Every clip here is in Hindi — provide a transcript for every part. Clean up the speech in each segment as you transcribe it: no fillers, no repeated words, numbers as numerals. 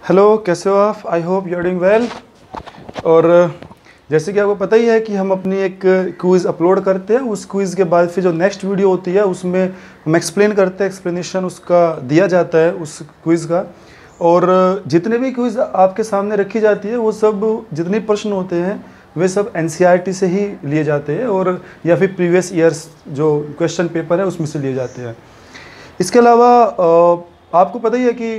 हेलो, कैसे हो आप? I hope you are doing well. और जैसे कि आपको पता ही है कि हम अपनी एक क्विज़ अपलोड करते हैं। उस क्विज़ के बाद फिर जो नेक्स्ट वीडियो होती है उसमें हम एक्सप्लेन करते हैं, एक्सप्लेनेशन उसका दिया जाता है उस क्विज़ का। और जितने भी क्विज़ आपके सामने रखी जाती है वो सब जितने प्रश्न होते हैं वे सब एनसीईआरटी से ही लिए जाते हैं और या फिर प्रीवियस ईयर्स जो क्वेश्चन पेपर है उसमें से लिए जाते हैं। इसके अलावा आपको पता ही है कि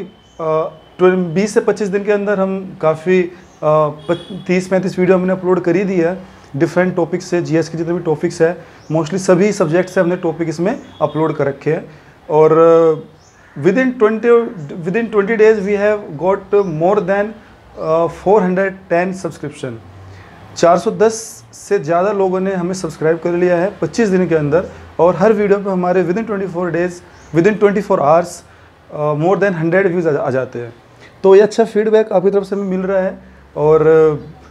20 से 25 दिन के अंदर हम काफ़ी 30-35 वीडियो हमने अपलोड कर ही दी है डिफरेंट टॉपिक्स से। जीएस के जितने भी टॉपिक्स है मोस्टली सभी सब्जेक्ट से हमने टॉपिक इसमें अपलोड कर रखे हैं। और within 20 days we have got more than 410 subscription. 410 से ज़्यादा लोगों ने हमें सब्सक्राइब कर लिया है 25 दिन के अंदर। और हर वीडियो पे हमारे within 24 days, within 24 hours more than 100 views आ जाते हैं। तो ये अच्छा फीडबैक आपकी तरफ से हमें मिल रहा है। और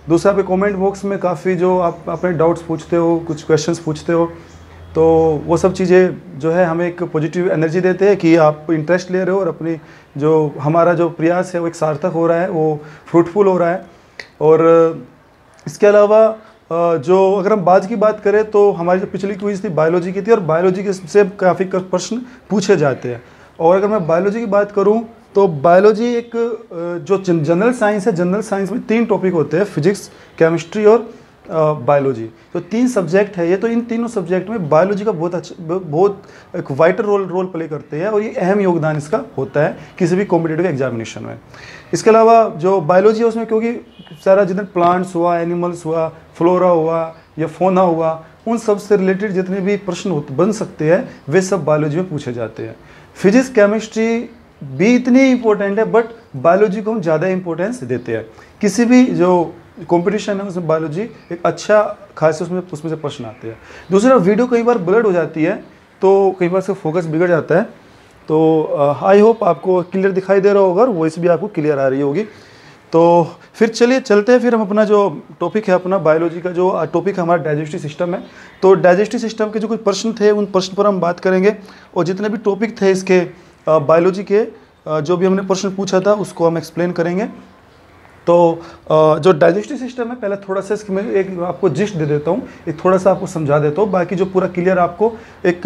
दूसरा पे कमेंट बॉक्स में काफ़ी जो आप अपने डाउट्स पूछते हो, कुछ क्वेश्चंस पूछते हो, तो वो सब चीज़ें जो है हमें एक पॉजिटिव एनर्जी देते हैं कि आप इंटरेस्ट ले रहे हो और अपनी जो हमारा जो प्रयास है वो एक सार्थक हो रहा है, वो फ्रूटफुल हो रहा है। और इसके अलावा जो अगर हम बात की बात करें तो हमारी जो पिछली क्विज थी बायोलॉजी की थी और बायोलॉजी के से काफ़ी प्रश्न पूछे जाते हैं। और अगर मैं बायोलॉजी की बात करूं तो बायोलॉजी एक जो जनरल साइंस है, जनरल साइंस में 3 टॉपिक होते हैं, फिजिक्स, केमिस्ट्री और बायोलॉजी। तो 3 सब्जेक्ट है ये। तो इन तीनों सब्जेक्ट में बायोलॉजी का बहुत एक वाइटल रोल प्ले करते हैं और ये अहम योगदान इसका होता है किसी भी कॉम्पिटिटिव एग्जामिनेशन में। इसके अलावा जो बायोलॉजी है उसमें क्योंकि सारा जितने प्लांट्स हुआ, एनिमल्स हुआ, फ्लोरा हुआ या फोना हुआ, उन सब से रिलेटेड जितने भी प्रश्न बन सकते हैं वे सब बायोलॉजी में पूछे जाते हैं। फिजिक्स केमिस्ट्री भी इतनी इंपॉर्टेंट है बट बायोलॉजी को हम ज़्यादा इंपॉर्टेंस देते हैं। किसी भी जो कंपटीशन है उसमें बायोलॉजी एक अच्छा खास उसमें से प्रश्न आते हैं। दूसरा, वीडियो कई बार ब्लर्ड हो जाती है तो कई बार से फोकस बिगड़ जाता है। तो आई होप आपको क्लियर दिखाई दे रहा होगा और वॉइस भी आपको क्लियर आ रही होगी। तो फिर चलिए चलते हैं, फिर हम अपना जो टॉपिक है, अपना बायोलॉजी का जो टॉपिक हमारा डाइजेस्टिव सिस्टम है। तो डाइजेस्टिव सिस्टम के जो कुछ प्रश्न थे उन प्रश्न पर हम बात करेंगे और जितने भी टॉपिक थे इसके बायोलॉजी के जो भी हमने प्रश्न पूछा था उसको हम एक्सप्लेन करेंगे। तो जो डाइजेस्टिव सिस्टम है, पहले थोड़ा सा इसकी मैं एक आपको जिस्ट दे देता हूँ, एक थोड़ा सा आपको समझा देता हूँ। बाकी जो पूरा क्लियर आपको एक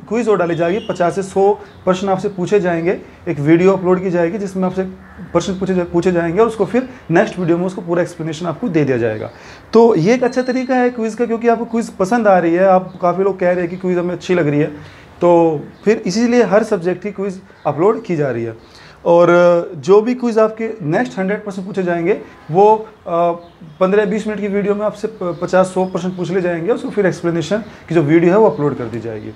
क्विज और डाली जाएगी, 50 से 100 प्रश्न आपसे पूछे जाएंगे। एक वीडियो अपलोड की जाएगी जिसमें आपसे प्रश्न पूछे जाएंगे और उसको फिर नेक्स्ट वीडियो में उसको पूरा एक्सप्लेनेशन आपको दे दिया जाएगा। तो ये एक अच्छा तरीका है क्विज़ का, क्योंकि आपको क्विज़ पसंद आ रही है, आप काफ़ी लोग कह रहे हैं कि क्विज़ हमें अच्छी लग रही है, तो फिर इसीलिए हर सब्जेक्ट की क्विज़ अपलोड की जा रही है। और जो भी क्विज़ आपके नेक्स्ट 100% पूछे जाएंगे वो 15-20 मिनट की वीडियो में आपसे 50-100 प्रश्न पूछ ले जाएंगे। उसको फिर एक्सप्लेनेशन की जो वीडियो है वो अपलोड कर दी जाएगी।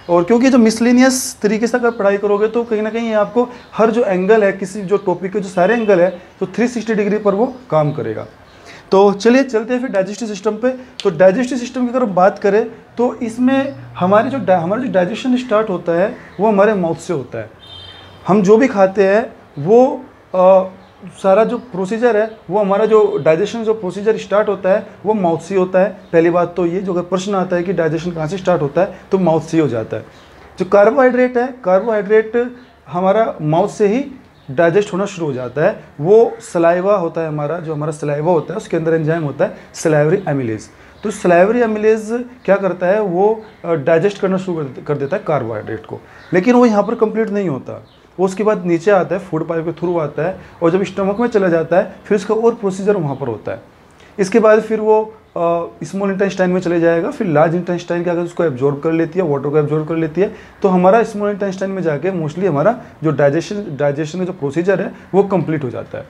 और क्योंकि जो मिसलेनियस तरीके से अगर पढ़ाई करोगे तो कहीं ना कहीं आपको हर जो एंगल है किसी जो टॉपिक के जो सारे एंगल है तो 360 डिग्री पर वो काम करेगा। तो चलिए चलते हैं फिर डाइजेस्टिव सिस्टम पे। तो डाइजेस्टिव सिस्टम की अगर हम बात करें तो इसमें हमारा जो डाइजेशन स्टार्ट होता है वो हमारे माउथ से होता है। हम जो भी खाते हैं वो सारा जो प्रोसीजर है वो हमारा जो डाइजेशन जो प्रोसीजर स्टार्ट होता है वो माउथ से होता है। पहली बात तो ये, जो अगर प्रश्न आता है कि डाइजेशन कहाँ से स्टार्ट होता है तो माउथ से हो जाता है। जो कार्बोहाइड्रेट है, कार्बोहाइड्रेट हमारा माउथ से ही डाइजेस्ट होना शुरू हो जाता है। वो सलाइवा होता है हमारा, जो हमारा सलाइवा होता है उसके अंदर एंजाइम होता है सलाइवरी एमिलेज। तो सलाइवरी एमिलेज क्या करता है, वो डाइजेस्ट करना शुरू कर देता है कार्बोहाइड्रेट को। लेकिन वो यहाँ पर कंप्लीट नहीं होता, वो उसके बाद नीचे आता है, फूड पाइप के थ्रू आता है और जब स्टमक में चला जाता है फिर उसका और प्रोसीजर वहाँ पर होता है। इसके बाद फिर वो स्मॉल इंटेस्टाइन में चले जाएगा, फिर लार्ज इंटेस्टाइन क्या उसको एब्जॉर्ब कर लेती है, वाटर को एब्जॉर्ब कर लेती है। तो हमारा स्मॉल इंटेस्टाइन में जाके मोस्टली हमारा जो डाइजेशन का जो प्रोसीजर है वो कंप्लीट हो जाता है।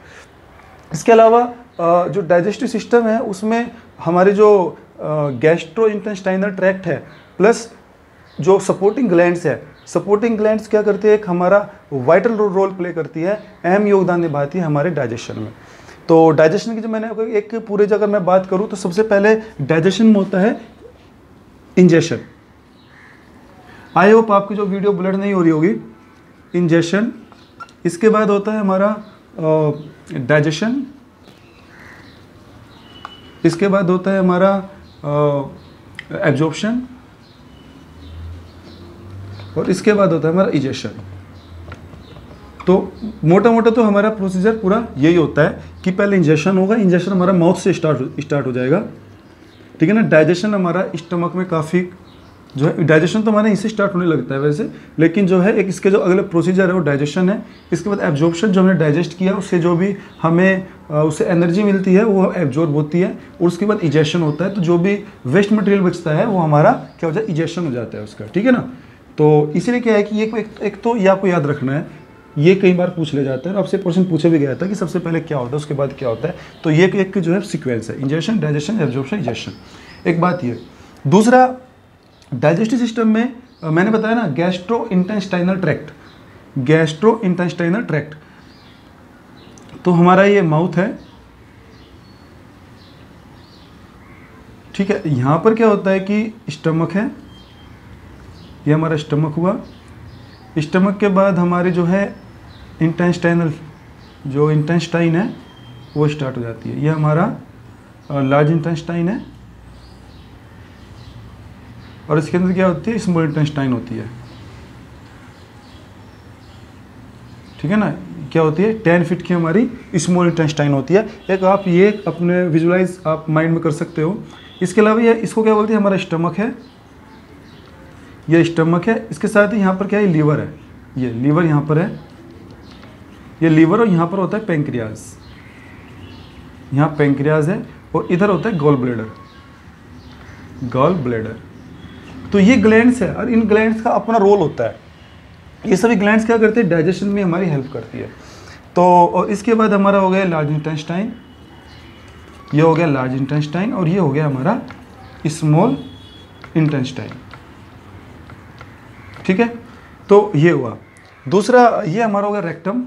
इसके अलावा जो डाइजेस्टिव सिस्टम है उसमें हमारे जो गैस्ट्रो इंटेस्टाइनल ट्रैक्ट है प्लस जो सपोर्टिंग ग्लैंड्स है, सपोर्टिंग ग्लैंड्स क्या करती है, एक हमारा वाइटल रोल प्ले करती है, अहम योगदान निभाती है हमारे डाइजेशन में। तो डाइजेशन की जो मैंने एक पूरे अगर मैं बात करूं तो सबसे पहले डाइजेशन में होता है इंजेशन। आई होप आपकी जो वीडियो ब्लर नहीं हो रही होगी। इंजेशन, इसके बाद होता है हमारा डाइजेशन, इसके बाद होता है हमारा एब्जॉर्प्शन और इसके बाद होता है हमारा इजेशन। तो मोटा मोटा तो हमारा प्रोसीजर पूरा यही होता है कि पहले इंजेक्शन होगा, इंजेक्शन हमारा माउथ से स्टार्ट हो जाएगा, ठीक है ना। डाइजेशन हमारा स्टमक में काफ़ी जो है, डाइजेशन तो हमारा इससे स्टार्ट होने लगता है वैसे, लेकिन जो है एक इसके जो अगले प्रोसीजर है वो डाइजेशन है। इसके बाद एब्जॉर्प्शन, जो हमने डाइजेस्ट किया उससे जो भी हमें उससे एनर्जी मिलती है वो एब्जॉर्ब होती है, और उसके बाद इजेक्शन होता है। तो जो भी वेस्ट मटेरियल बचता है वो हमारा क्या हो जाता है, इजेक्शन हो जाता है उसका, ठीक है ना। तो इसीलिए क्या है कि ये एक तो ये आपको याद रखना है, ये कई बार पूछ ले जाता है, और आपसे क्वेश्चन पूछा भी गया था कि सबसे पहले क्या होता है उसके बाद क्या होता है। तो ये एक जो है सीक्वेंस है, इंजेक्शन, डाइजेशन, एब्जॉर्प्शन, इजेक्शन। एक बात ये। दूसरा, डाइजेस्टिव सिस्टम में मैंने बताया ना gastro intestinal tract, gastro intestinal tract. तो हमारा ये माउथ है, ठीक है। यहाँ पर क्या होता है कि स्टमक है, ये हमारा स्टमक हुआ। स्टमक के बाद हमारे जो है इंटेस्टाइनल, जो इंटेस्टाइन है वो स्टार्ट हो जाती है। ये हमारा लार्ज इंटेस्टाइन है, और इसके अंदर क्या होती है, स्मॉल इंटेस्टाइन होती है, ठीक है ना। क्या होती है, 10 फीट की हमारी स्मॉल इंटेस्टाइन होती है। एक आप ये अपने विजुलाइज आप माइंड में कर सकते हो। इसके अलावा ये इसको क्या बोलते हैं, हमारा स्टमक है, ये स्टमक है। इसके साथ ही यहाँ पर क्या है, लीवर है, ये लीवर यहाँ पर है, ये लीवर, और यहाँ पर होता है पेंक्रियाज, यहाँ पेंक्रियाज है, और इधर होता है गॉल ब्लैडर, गॉल ब्लैडर। तो ये ग्लैंड्स है, और इन ग्लैंड्स का अपना रोल होता है। ये सभी ग्लैंड्स क्या करते हैं, डाइजेशन में हमारी हेल्प करती है। तो और इसके बाद हमारा हो गया लार्ज इंटेस्टाइन, ये हो गया लार्ज इंटेस्टाइन, और ये हो गया हमारा स्मॉल इंटेस्टाइन, ठीक है। तो ये हुआ। दूसरा, ये हमारा हो गया रेक्टम,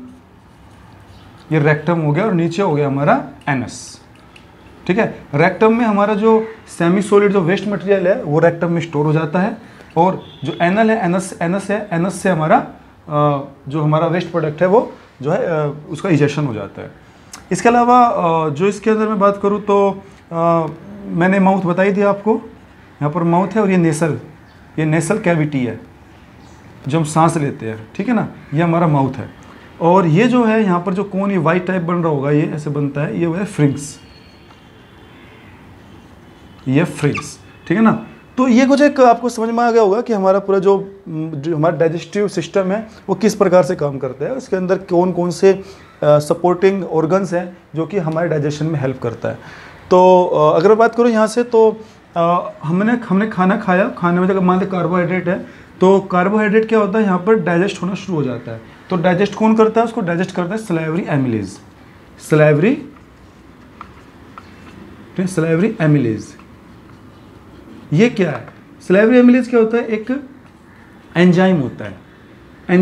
ये रेक्टम हो गया, और नीचे हो गया हमारा एनस, ठीक है। रेक्टम में हमारा जो सेमी सॉलिड जो वेस्ट मटेरियल है वो रेक्टम में स्टोर हो जाता है, और जो एनल है, एनस है, एनस से हमारा जो हमारा वेस्ट प्रोडक्ट है वो जो है उसका इजेक्शन हो जाता है। इसके अलावा जो इसके अंदर मैं बात करूँ तो मैंने माउथ बताई थी आपको, यहाँ पर माउथ है, और ये नेसल कैविटी है जो हम सांस लेते हैं, ठीक है ना, ये हमारा माउथ है। और ये जो है यहाँ पर जो कोन ये वाइट टाइप बन रहा होगा, ये ऐसे बनता है, ये वो है फ्रिंग्स, ये फ्रिंग्स, ठीक है ना। तो ये कुछ एक आपको समझ में आ गया होगा कि हमारा पूरा जो हमारा डाइजेस्टिव सिस्टम है वो किस प्रकार से काम करता है, उसके अंदर कौन कौन से सपोर्टिंग ऑर्गन्स हैं जो कि हमारे डाइजेशन में हेल्प करता है। तो अगर मैं बात करूँ यहाँ से, तो हमने खाना खाया, खाने में अगर मान लो कार्बोहाइड्रेट है, तो कार्बोहाइड्रेट क्या होता है, यहाँ पर डाइजेस्ट होना शुरू हो जाता है। तो डाइजेस्ट कौन करता है, उसको डाइजेस्ट करता है सलाइवरी एमिलेज, सलाइवरी एमिलेज। ये क्या है, सलाइवरी एमिलेज क्या होता है, एक एंजाइम होता है, और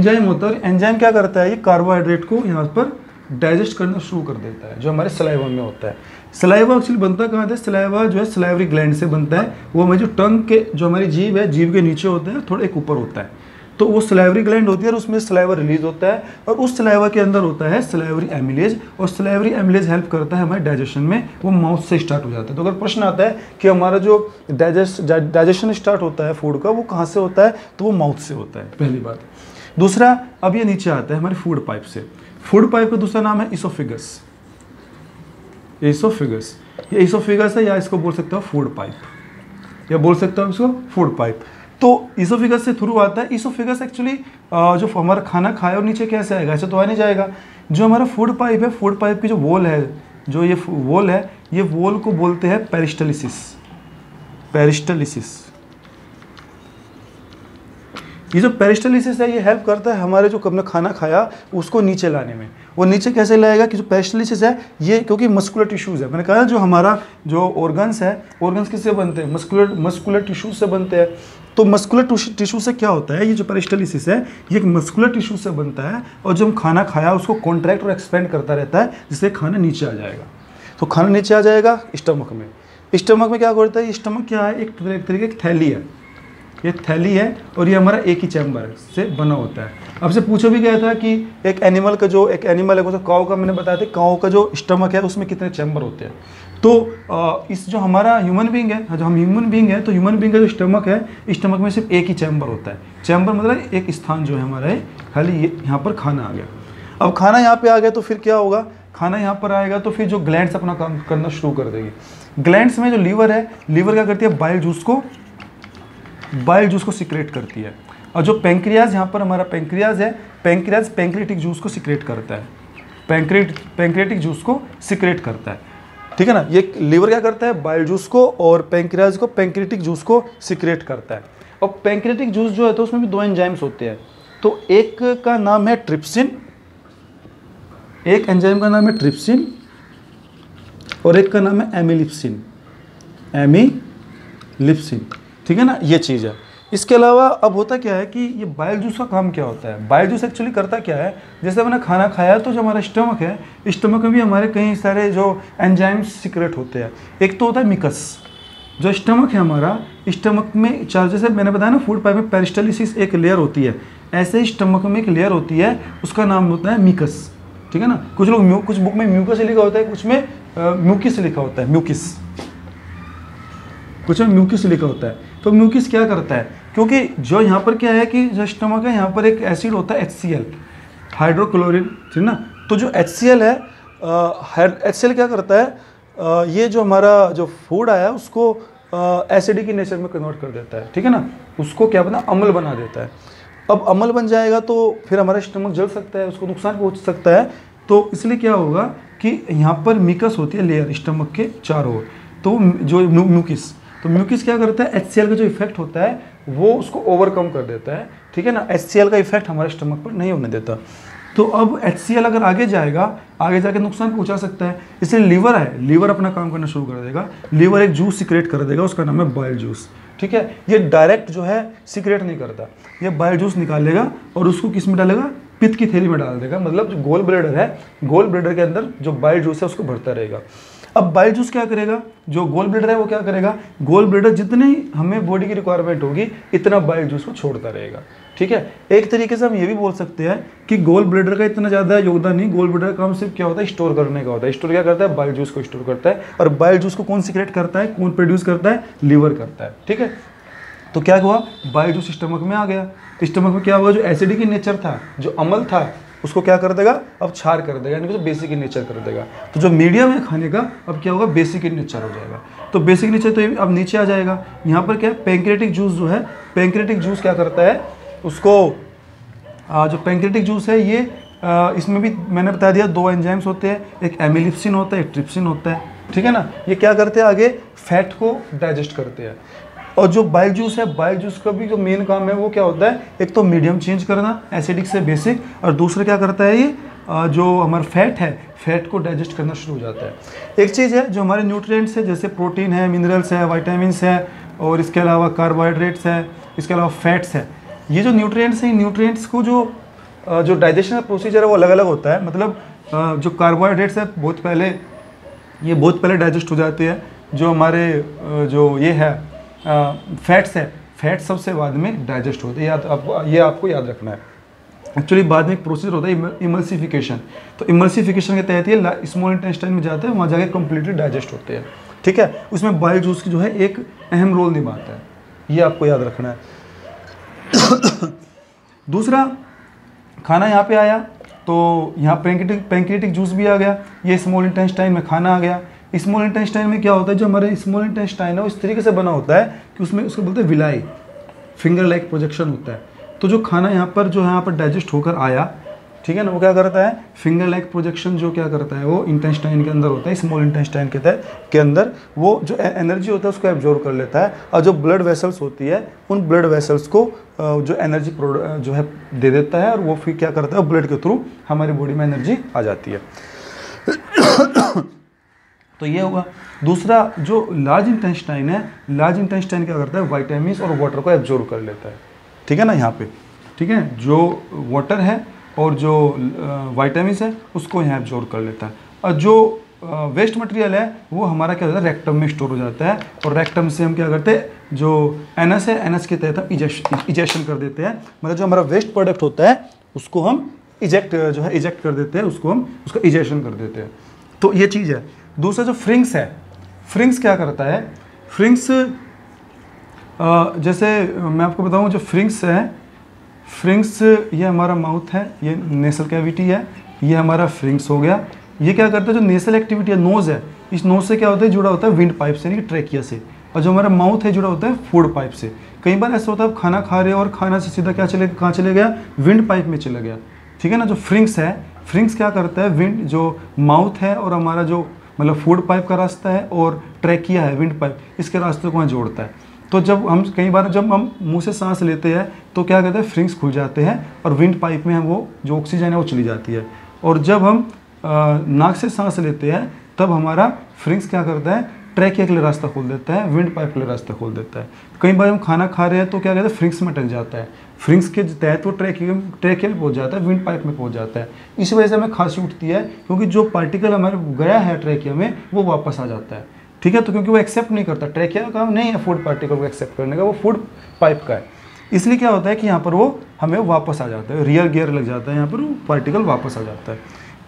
एंजाइम क्या करता है, ये कार्बोहाइड्रेट को यहाँ पर डाइजेस्ट करना शुरू कर देता है, जो हमारे सलाइवा में होता है। सलाइवा एक्चुअली बनता कहाँ था, सलाइवा जो है सलाइवरी ग्लैंड से बनता है। वो हमारी जो टंग के जो हमारी जीभ है, जीभ के नीचे होता है, थोड़ा एक ऊपर होता है, तो वो सलाइवरी ग्लैंड होती है, और उसमें सलाइवा रिलीज होता है, और उस सलाइवा के अंदर होता है सलाइवरी एमिलेज, और सलाइवरी एमिलेज हेल्प करता है हमारे डाइजेशन में, वो माउथ से स्टार्ट हो जाता है। तो अगर प्रश्न आता है कि हमारा जो डाइजेशन स्टार्ट होता है फूड का, वो कहाँ से होता है, तो वो माउथ से होता है, पहली बात। दूसरा, अब ये नीचे आता है हमारे फूड पाइप से। फूड पाइप का दूसरा नाम है इसोफिगस, इसोफिगस, ये इसोफिगस है, या इसको बोल सकते हो फूड पाइप, या बोल सकते हो इसको फूड पाइप। तो इसोफिगस से थ्रू आता है। इसोफिगस एक्चुअली जो हमारा खाना खाया और नीचे कैसे आएगा, ऐसे तो आ नहीं जाएगा। जो हमारा फूड पाइप है, फूड पाइप की जो वॉल है, जो ये वॉल है, ये वॉल को बोलते हैं पेरिस्टलिसिस, पेरिस्टलिसिस। ये जो पेरिस्टलिसिस है, ये हेल्प करता है हमारे जो हमने खाना खाया उसको नीचे लाने में। वो नीचे कैसे लाएगा कि जो पेरिस्टलिसिस है, ये क्योंकि मस्कुलर टिश्यूज़ है, मैंने कहा जो हमारा जो ऑर्गन्स है, ऑर्गन्स किससे बनते हैं, मस्कुलर टिश्यूज से बनते हैं। तो मस्कुलर टिश्यू से क्या होता है, ये जो पेरिस्टलिसिस है, ये एक मस्कुलर टिश्यू से बनता है, और जब हम खाना खाया उसको कॉन्ट्रैक्ट और एक्सपेंड करता रहता है, जिससे खाना नीचे आ जाएगा। तो खाना नीचे आ जाएगा स्टमक में। स्टमक में क्या करता है, स्टमक क्या है, एक तरीके की थैली है, ये थैली है, और ये हमारा एक ही चैम्बर से बना होता है। आपसे पूछा भी गया था कि एक एनिमल का जो एक एनिमल है, वो तो काऊ का मैंने बताया था, काऊ का जो स्टमक है उसमें कितने चैम्बर होते हैं। तो इस जो हमारा ह्यूमन बींग है, जो हम ह्यूमन बींग है, तो ह्यूमन बींग का जो स्टमक है, स्टमक में सिर्फ एक ही चैम्बर होता है। चैम्बर मतलब एक स्थान जो है हमारा है, खाली यहाँ पर खाना आ गया। अब खाना यहाँ पे आ गया तो फिर क्या होगा, खाना यहाँ पर आएगा तो फिर जो ग्लैंड्स अपना काम करना शुरू कर देगी। ग्लैंड्स में जो लीवर है, लीवर क्या करती है, बाइल जूस को सिक्रेट करती है। और जो पेंक्रियाज, यहाँ पर हमारा पेंक्रियाज है, पेंक्रियाज पेंक्रियाटिक जूस को सिक्रेट करता है, पेंक्रियाटिक जूस को सिक्रेट करता है, ठीक है ना। ये लीवर क्या करता है, बाइल जूस को, और पेंक्रियाज को पेंक्रियाटिक जूस को सिक्रेट करता है। और पेंक्रियाटिक जूस जो है तो उसमें भी 2 एंजाइम्स होते हैं। तो एक का नाम है ट्रिप्सिन, एक एंजाइम का नाम है ट्रिप्सिन और एक का नाम है एमिलिप्सिन, ठीक है ना, ये चीज़ है। इसके अलावा अब होता क्या है कि ये बाइल जूस का काम क्या होता है, बाइल जूस एक्चुअली करता क्या है, जैसे मैंने खाना खाया तो जो हमारा स्टमक है, स्टमक में भी हमारे कई सारे जो एंजाइम्स सिक्रेट होते हैं। एक तो होता है मिकस, जो स्टमक है हमारा, स्टमक में चार, जैसे मैंने बताया ना फूड पाइप में पेरिस्टालिसिस एक लेयर होती है, ऐसे ही स्टमक में एक लेयर होती है, उसका नाम होता है मिकस, ठीक है ना। कुछ लोग कुछ बुक में म्यूकस लिखा होता है, कुछ में म्यूकिस लिखा होता है, कुछ में म्यूकिस लिखा होता है। तो म्यूकिस क्या करता है, क्योंकि जो यहाँ पर क्या है कि जो स्टमक है यहाँ पर एक एसिड होता है HCl, हाइड्रोक्लोरिन, ठीक ना। तो जो HCl है, HCl क्या करता है, ये जो हमारा जो फूड आया उसको एसिडिक की नेचर में कन्वर्ट कर देता है, ठीक है ना, उसको क्या बना, अम्ल बना देता है। अब अम्ल बन जाएगा तो फिर हमारा स्टमक जल सकता है, उसको नुकसान पहुँच सकता है। तो इसलिए क्या होगा कि यहाँ पर मिकस होती है लेयर स्टमक के चारों ओर, तो जो म्यूकिस, तो म्यूकिस क्या करता है, HCl का जो इफेक्ट होता है वो उसको ओवरकम कर देता है, ठीक है ना। HCl का इफेक्ट हमारे स्टमक पर नहीं होने देता। तो अब HCl अगर आगे जाएगा, आगे जाके नुकसान पहुंचा सकता है, इसलिए लीवर है, लीवर अपना काम करना शुरू कर देगा, लीवर एक जूस सिक्रेट कर देगा, उसका नाम है बाइल जूस, ठीक है। ये डायरेक्ट जो है सिक्रेट नहीं करता, ये बाइल जूस निकालेगा और उसको किस में डालेगा, पित्त की थैली में डाल देगा, मतलब जो गोल ब्लैडर है, गोल ब्लैडर के अंदर जो बाइल जूस है उसको भरता रहेगा। अब बाइल जूस क्या करेगा, जो गोल ब्लैडर है वो क्या करेगा, गोल ब्लैडर जितनी हमें बॉडी की रिक्वायरमेंट होगी इतना बाइल जूस को छोड़ता रहेगा, ठीक है। एक तरीके से हम ये भी बोल सकते हैं कि गोल ब्लैडर का इतना ज़्यादा योगदान नहीं, गोल ब्लैडर का काम सिर्फ क्या होता है, स्टोर करने का होता है। स्टोर क्या करता है, बाइल जूस को स्टोर करता है, और बाइल जूस को कौन सिक्रेट करता है, कौन प्रोड्यूस करता है, लीवर करता है, ठीक है। तो क्या हुआ, बाइल जूस स्टमक में आ गया, स्टमक में क्या हुआ, जो एसिडिक की नेचर था, जो अम्ल था, उसको क्या कर देगा, अब क्षार कर देगा, यानी कि बेसिक इन नेचर कर देगा। तो जो मीडियम है खाने का अब क्या होगा, बेसिक इन नेचर हो जाएगा। तो बेसिक नेचर तो अब नीचे आ जाएगा। यहाँ पर क्या है, पेंक्रियाटिक जूस जो है, पेंक्रियाटिक जूस क्या करता है, उसको जो पेंक्रियाटिक जूस है ये इसमें भी मैंने बता दिया 2 एंजाइम्स होते हैं, एक एमिलिप्सिन होता है, एक ट्रिप्सिन होता है, ठीक है ना। ये क्या करते हैं, आगे फैट को डाइजेस्ट करते हैं। और जो बाइल जूस है, बाइल जूस का भी जो मेन काम है वो क्या होता है, एक तो मीडियम चेंज करना एसिडिक से बेसिक, और दूसरा क्या करता है ये जो हमारा फैट है, फैट को डाइजेस्ट करना शुरू हो जाता है। एक चीज़ है जो हमारे न्यूट्रिएंट्स है, जैसे प्रोटीन है, मिनरल्स है, विटामिन्स है, और इसके अलावा कार्बोहाइड्रेट्स है, इसके अलावा फैट्स है। ये जो न्यूट्रिएंट्स हैं, न्यूट्रिएंट्स को जो डाइजेशन का प्रोसीजर है वो अलग अलग होता है। मतलब जो कार्बोहाइड्रेट्स है बहुत पहले डाइजेस्ट हो जाते हैं। जो हमारे जो ये है फैट्स है, फैट सबसे बाद में डाइजेस्ट होते हैं, ये आपको याद रखना है। एक्चुअली बाद में एक प्रोसीजर होता है इमल्सिफिकेशन, तो इमल्सिफिकेशन के तहत ये स्मॉल इंटेस्टाइन में जाते हैं, वहाँ जाके कम्प्लीटली डाइजेस्ट होते हैं, ठीक है। उसमें बाइल जूस की जो है एक अहम रोल निभाता है, ये आपको याद रखना है। दूसरा, खाना यहाँ पे आया तो यहाँ पेंक्रियाटिक जूस भी आ गया, ये स्मॉल इंटेस्टाइन में खाना आ गया। स्मॉल इंटेस्टाइन में क्या होता है, जो हमारे स्मॉल इंटेस्टाइन है वो इस तरीके से बना होता है कि उसमें उसको बोलते हैं विलाई, फिंगर लाइक प्रोजेक्शन होता है। तो जो खाना यहाँ पर डाइजेस्ट होकर आया, ठीक है ना, वो क्या करता है, फिंगर लाइक प्रोजेक्शन जो क्या करता है वो इंटेस्टाइन के अंदर होता है, स्मॉल इंटेस्टाइन के अंदर वो जो एनर्जी होता है उसको एब्जॉर्ब कर लेता है, और जो ब्लड वेसल्स होती है उन ब्लड वेसल्स को जो एनर्जी जो है दे देता है, और वो फिर क्या करता है, ब्लड के थ्रू हमारी बॉडी में एनर्जी आ जाती है। तो ये होगा। दूसरा, जो लार्ज इंटेस्टाइन है, लार्ज इंटेस्टाइन क्या करता है, विटामिन्स और वाटर को एब्जॉर्ब कर लेता है, ठीक है ना, यहाँ पे, ठीक है। जो वाटर है और जो विटामिन्स है उसको यहाँ एब्जॉर्ब कर लेता है, और जो वेस्ट मटेरियल है वो हमारा क्या होता है, रेक्टम में स्टोर हो जाता है, और रेक्टम से हम क्या करते हैं, जो एनस है, एनस के तहत हम इजेक्शन कर देते हैं, मतलब जो हमारा वेस्ट प्रोडक्ट होता है उसको हम इजेक्ट कर देते हैं, उसको हम उसका इजेक्शन कर देते हैं। तो ये चीज़ है। दूसरा जो फ्रिंक्स है, फ्रिंक्स क्या करता है, फ्रिंक्स जैसे मैं आपको बताऊं, जो फ्रिंक्स है, फ्रिंक्स ये हमारा माउथ है, ये नेसल कैविटी है, ये हमारा फ्रिंक्स हो गया। ये क्या करता है, जो नेसल एक्टिविटी है, नोज़ है, इस नोज से क्या होता है, जुड़ा होता है विंड पाइप से, यानी कि ट्रैकिया से। और जो हमारा माउथ है जुड़ा होता है फूड पाइप से। कई बार ऐसा होता है खाना खा रहे हो और खाना से सीधा क्या चले, कहाँ चले गया, विंड पाइप में चला गया, ठीक है ना। जो फ्रिंक्स है, फ्रिंक्स क्या करता है, विंड जो माउथ है और हमारा जो मतलब फूड पाइप का रास्ता है और ट्रैकिया है विंड पाइप, इसके रास्ते को वहाँ जोड़ता है। तो जब हम कई बार जब हम मुंह से सांस लेते हैं तो क्या कहते हैं, फ्रिंक्स खुल जाते हैं और विंड पाइप में वो जो ऑक्सीजन है वो चली जाती है। और जब हम नाक से सांस लेते हैं तब हमारा फ्रिंक्स क्या करता है, ट्रैकिया के लिए रास्ता खोल देता है, विंड पाइप के लिए रास्ता खोल देता है। कई बार हम खाना खा रहे हैं तो क्या कहते हैं, फ्रिंक्स में अटक जाता है, फ्रिंक्स के तहत वो ट्रैकिया में पहुंच जाता है, विंड पाइप में पहुंच जाता है। इसी वजह से हमें खांसी उठती है, क्योंकि जो पार्टिकल हमारे गया है ट्रैकिया में वो वापस आ जाता है, ठीक है। तो क्योंकि वो एक्सेप्ट नहीं करता, ट्रैकिया का काम नहीं है फूड पार्टिकल को एक्सेप्ट करने का, वो फूड पाइप का है। इसलिए क्या होता है कि यहाँ पर वो हमें वापस आ जाता है, रियर गियर लग जाता है, यहाँ पर वो पार्टिकल वापस आ जाता है।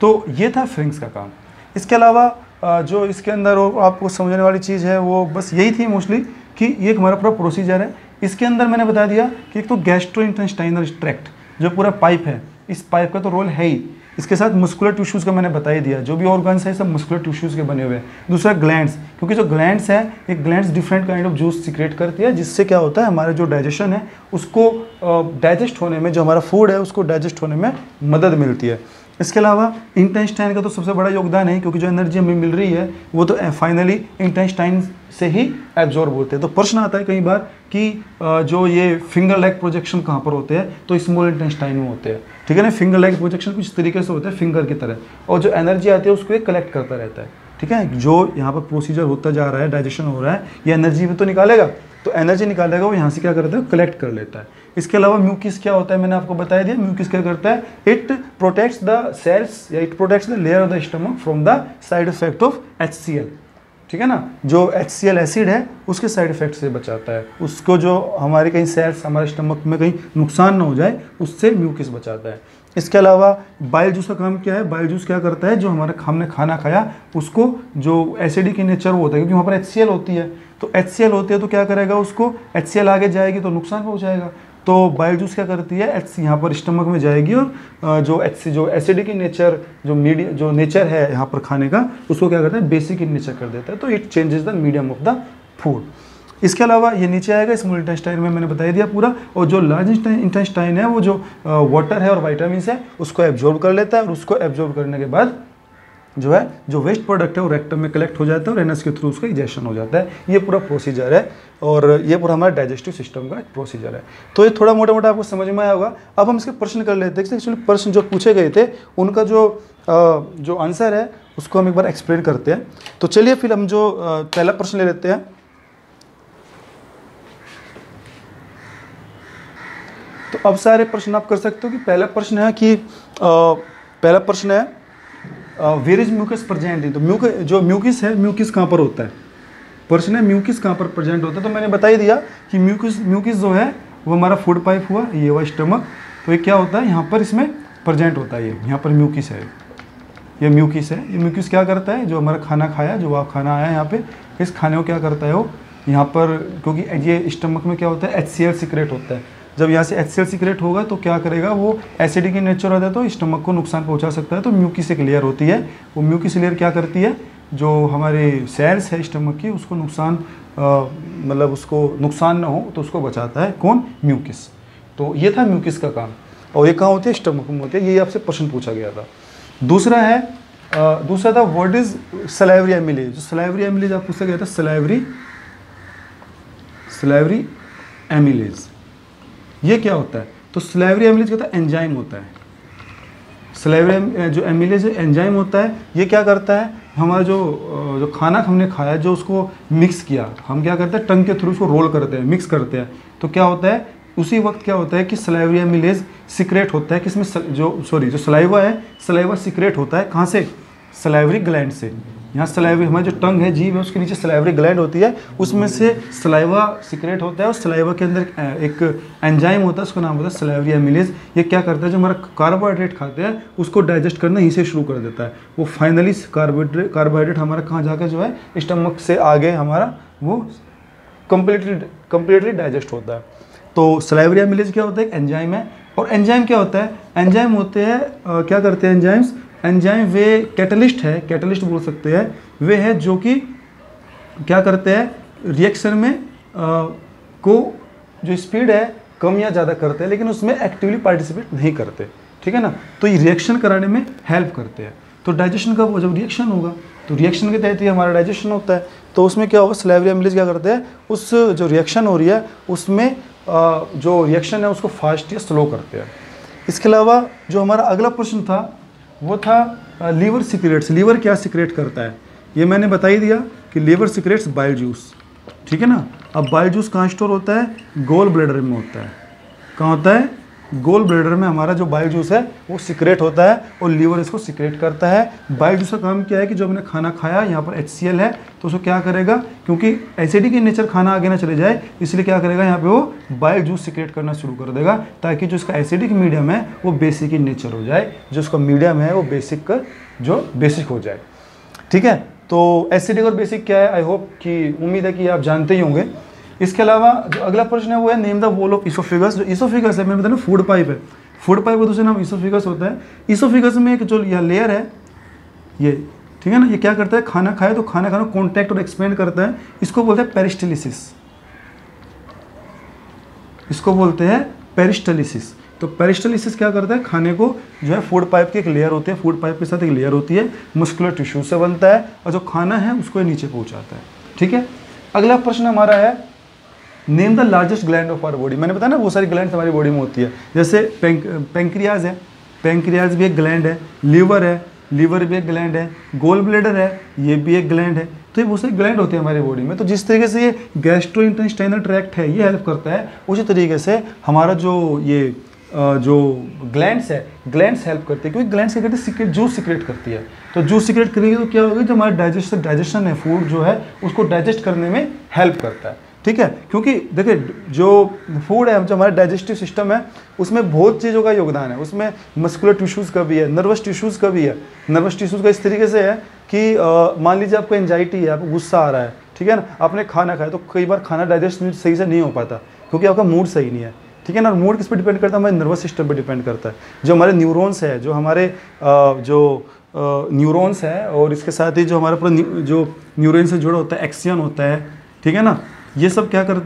तो ये था फ्रिंक्स का काम। इसके अलावा जो इसके अंदर आपको समझने वाली चीज़ है वो बस यही थी मोस्टली, कि ये एक हमारा पूरा प्रोसीजर है। इसके अंदर मैंने बता दिया कि एक तो गैस्ट्रोइंटेस्टाइनल ट्रैक्ट जो पूरा पाइप है, इस पाइप का तो रोल है ही। इसके साथ मस्कुलर टिश्यूज़ का मैंने बता ही दिया, जो भी ऑर्गन्स है सब मस्कुलर टिश्यूज़ के बने हुए हैं। दूसरा ग्लैंड्स, क्योंकि जो ग्लैंड्स है, एक glands different kind of juice secrete करती है, जिससे क्या होता है हमारा जो डाइजेशन है उसको डाइजेस्ट होने में, जो हमारा फूड है उसको डाइजेस्ट होने में मदद मिलती है। इसके अलावा इंटेस्टाइन का तो सबसे बड़ा योगदान है, क्योंकि जो एनर्जी हमें मिल रही है वो तो फाइनली इंटेस्टाइन से ही एब्जॉर्ब होते हैं। तो प्रश्न आता है कई बार कि जो ये फिंगर लेग प्रोजेक्शन कहाँ पर होते हैं, तो स्मॉल इंटेस्टाइन में होते हैं, ठीक है ना। फिंगर लेग प्रोजेक्शन कुछ तरीके से होता है फिंगर की तरह, और जो एनर्जी आती है उसको ये कलेक्ट करता रहता है, ठीक है। जो यहाँ पर प्रोसीजर होता जा रहा है, डाइजेशन हो रहा है, ये एनर्जी में तो निकालेगा, तो एनर्जी निकालेगा वो यहाँ से क्या करता है, कलेक्ट कर लेता है। इसके अलावा म्यूकिस क्या होता है, मैंने आपको बताया दिया। म्यूकिस क्या करता है, इट प्रोटेक्ट्स द सेल्स या it protects the layer of the stomach from the side effect of HCl, ठीक है ना। जो HCl एसिड है उसके साइड इफेक्ट से बचाता है, उसको जो हमारे कहीं सेल्स हमारे स्टमक में कहीं नुकसान ना हो जाए उससे म्यूकिस बचाता है। इसके अलावा बाइल जूस का काम क्या है, बाइल जूस क्या करता है, जो हमने खाना खाया उसको जो एसिडिक इन नेचर वो होता है, क्योंकि वहाँ पर HCl होती है, तो HCl होती है तो क्या करेगा, उसको HCl आगे जाएगी तो नुकसान पहुँचाएगा। तो बाइल जूस क्या करती है, यहाँ पर स्टमक में जाएगी और जो एसिडिक इन नेचर जो नेचर है यहाँ पर खाने का, उसको क्या करता है, बेसिक इन नेचर कर देता है। तो it changes the medium of the food. इसके अलावा ये नीचे आएगा स्मॉल इंटेस्टाइन में, मैंने बता दिया पूरा। और जो लार्ज इंटेस्टाइन है वो जो वाटर है और वाइटामिन है उसको एब्जॉर्ब कर लेता है, और उसको एब्जॉर्ब करने के बाद जो वेस्ट प्रोडक्ट है वो रेक्टम में कलेक्ट हो जाता है और एनस के थ्रू उसका इजेक्शन हो जाता है। ये पूरा प्रोसीजर है और ये पूरा हमारा डाइजेस्टिव सिस्टम का प्रोसीजर है। तो ये थोड़ा मोटा मोटा आपको समझ में आया होगा। अब हम इसके प्रश्न कर लेते हैं। एक्चुअली प्रश्न जो पूछे गए थे उनका जो आंसर है उसको हम एक बार एक्सप्लेन करते हैं। तो चलिए फिर हम जो पहला प्रश्न ले लेते हैं। तो अब सारे प्रश्न आप कर सकते हो कि पहला प्रश्न है where is mucus present in. तो जो म्यूकिस है, म्यूकिस कहाँ पर होता है, प्रश्न है म्यूकिस कहाँ पर प्रेजेंट होता है। तो मैंने बता ही दिया कि म्यूकिस जो है वो हमारा फूड पाइप हुआ, ये हुआ स्टमक। तो ये क्या होता है, यहाँ पर इसमें प्रेजेंट होता है, ये यहाँ पर म्यूकिस है, ये म्यूकिस है। ये म्यूकिस क्या करता है, जो हमारा खाना खाया, जो आप खाना आया यहाँ पे, इस खाने को क्या करता है वो यहाँ पर, क्योंकि ये स्टमक में क्या होता है, HCl सीक्रेट होता है। जब यहाँ से HCl सीक्रेट होगा तो क्या करेगा, वो एसिडिक इन नेचर होता है तो स्टमक को नुकसान पहुँचा सकता है। तो म्यूकिस एक लेयर होती है, वो म्यूकिस लेयर क्या करती है, जो हमारे सेल्स है स्टमक की उसको मतलब उसको नुकसान ना हो तो उसको बचाता है, कौन, म्यूकिस। तो ये था म्यूकिस का काम। और ये कहाँ होती है, स्टमक में होती है। ये आपसे प्रश्न पूछा गया था। दूसरा था व्हाट इज सलाइवरी एमिलेज। जो सलाइवरी एमिलेज आप पूछा गया था, सलाइवरी एमिलेज ये क्या होता है। तो सलाइवरी एमिलेज क्या होता है, एंजाइम होता है। सलाइवरी जो एमिलेज एंजाइम होता है, ये क्या करता है, हमारा जो खाना हमने खाया, जो उसको मिक्स किया, हम क्या करते हैं, टंग के थ्रू उसको रोल करते हैं, मिक्स करते हैं। तो क्या होता है, उसी वक्त क्या होता है कि सलाइवरी एमिलेज सिक्रेट होता है, किसमें जो सलाइवा है, सलाइवा सिक्रेट होता है कहाँ से, सलाइवरी ग्लैंड से। यहाँ सलाइवरी, हमारी जो टंग है, जीभ है, उसके नीचे सलाइवरी ग्लैंड होती है, उसमें से सलाइवा सिक्रेट होता है। और सलाइवा के अंदर एक एंजाइम होता है, उसका नाम होता है सलाइवरी एमिलेज। ये क्या करता है, जो हमारा कार्बोहाइड्रेट खाते हैं उसको डाइजेस्ट करना यहीं से शुरू कर देता है। वो फाइनली कार्बोहाइड्रेट हमारा कहाँ जाकर जो है, स्टमक से आगे हमारा वो कम्प्लीटली डाइजेस्ट होता है। तो सलाइवरी एमिलेज क्या होता है, एक एंजाइम है। और एंजाइम क्या होता है, एंजाइम होते हैं क्या करते हैं एंजाइम्स, एंजाइम वे कैटलिस्ट है, कैटलिस्ट बोल सकते हैं, वे है जो कि क्या करते हैं रिएक्शन में को जो स्पीड है कम या ज़्यादा करते हैं, लेकिन उसमें एक्टिवली पार्टिसिपेट नहीं करते, ठीक है ना। तो ये रिएक्शन कराने में हेल्प करते हैं। तो डाइजेशन का वो जब रिएक्शन होगा तो रिएक्शन के तहत ही हमारा डाइजेशन होता है। तो उसमें क्या होगा, सलाइवरी एमिलेज क्या करते हैं, उस जो रिएक्शन हो रही है उसमें जो रिएक्शन है उसको फास्ट या स्लो करते हैं। इसके अलावा जो हमारा अगला प्रश्न था वो था लीवर सिक्रेट्स। लीवर क्या सिक्रेट करता है, ये मैंने बता ही दिया कि लीवर सिक्रेट्स बाइल जूस, ठीक है ना। अब बाइल जूस कहाँ स्टोर होता है, गोल ब्लैडर में होता है। कहाँ होता है, गोल ब्लैडर में हमारा जो बाइल जूस है वो सिक्रेट होता है और लीवर इसको सिक्रेट करता है। बाइल जूस का काम क्या है कि जो हमने खाना खाया, यहाँ पर HCl है तो उसको क्या करेगा, क्योंकि एसिडिक इन नेचर खाना आगे ना चले जाए इसलिए क्या करेगा, यहाँ पे वो बाइल जूस सिक्रेट करना शुरू कर देगा ताकि जो इसका एसिडिक मीडियम है वो बेसिक इन नेचर हो जाए, जो उसका मीडियम है वो बेसिक हो जाए, ठीक है। तो एसिडिक और बेसिक क्या है, आई होप कि उम्मीद है कि आप जानते ही होंगे। इसके अलावा जो अगला प्रश्न है वो है name the wall of oesophagus. जो इसोफिगस है, मैंने बताया ना फूड पाइप है, फूड पाइप का दूसरा नाम इसोफिगस होता है। इसोफिगस में एक जो यह लेयर है ये, ठीक है ना, ये क्या करता है, खाना खाए तो खाना कॉन्टैक्ट और एक्सपेंड करता है, इसको बोलते हैं पेरिस्टलिसिस, इसको बोलते हैं पेरिस्टलिसिस। तो पेरिस्टलिसिस क्या करता है, खाने को जो है फूड पाइप की एक लेयर होती है, फूड पाइप के साथ एक लेयर होती है, मस्कुलर टिश्यू से बनता है और जो खाना है उसको नीचे पहुंचाता है, ठीक है। अगला प्रश्न हमारा है name the largest gland of our body. मैंने बताया ना वो सारी ग्लैंड हमारी बॉडी में होती है, जैसे पेंक्रियाज है, पेंक्रियाज भी एक ग्लैंड है, लीवर है, लीवर भी एक ग्लैंड है, गोल ब्लैडर है, ये भी एक ग्लैंड है। तो ये बहुत सारे ग्लैंड होते हैं हमारी बॉडी में। तो जिस तरीके से ये गैस्ट्रोइंटेस्टाइनल ट्रैक्ट है ये हेल्प करता है, उसी तरीके से हमारा जो ये जो ग्लैंड्स है, ग्लैंड्स हेल्प करती है, क्योंकि ग्लैंड्स क्या करती है, सीक्रेट जूस सीक्रेट करती है। तो जूस सीक्रेट करेगी तो क्या होगा, जो हमारा डाइजेशन है, फूड जो है उसको डाइजेस्ट करने में हेल्प करता है, ठीक है। क्योंकि देखिए जो फूड है, जो हमारा डाइजेस्टिव सिस्टम है उसमें बहुत चीज़ों का योगदान है, उसमें मस्कुलर टिश्यूज़ का भी है, नर्वस टिश्यूज़ का भी है। नर्वस टिश्यूज़ का इस तरीके से है कि मान लीजिए आपको एंजाइटी है, आपको गुस्सा आ रहा है, ठीक है ना, आपने खाना खाया तो कई बार खाना डाइजेस्ट सही से नहीं हो पाता क्योंकि आपका मूड सही नहीं है, ठीक है ना। मूड किस पे डिपेंड करता है, हमारे नर्वस सिस्टम पे डिपेंड करता है। जो हमारे न्यूरॉन्स है, जो हमारे न्यूरॉन्स है और इसके साथ ही जो हमारा पूरा जो न्यूरॉन से जुड़ा होता है एक्सियन होता है, ठीक है ना, ये सब क्या करते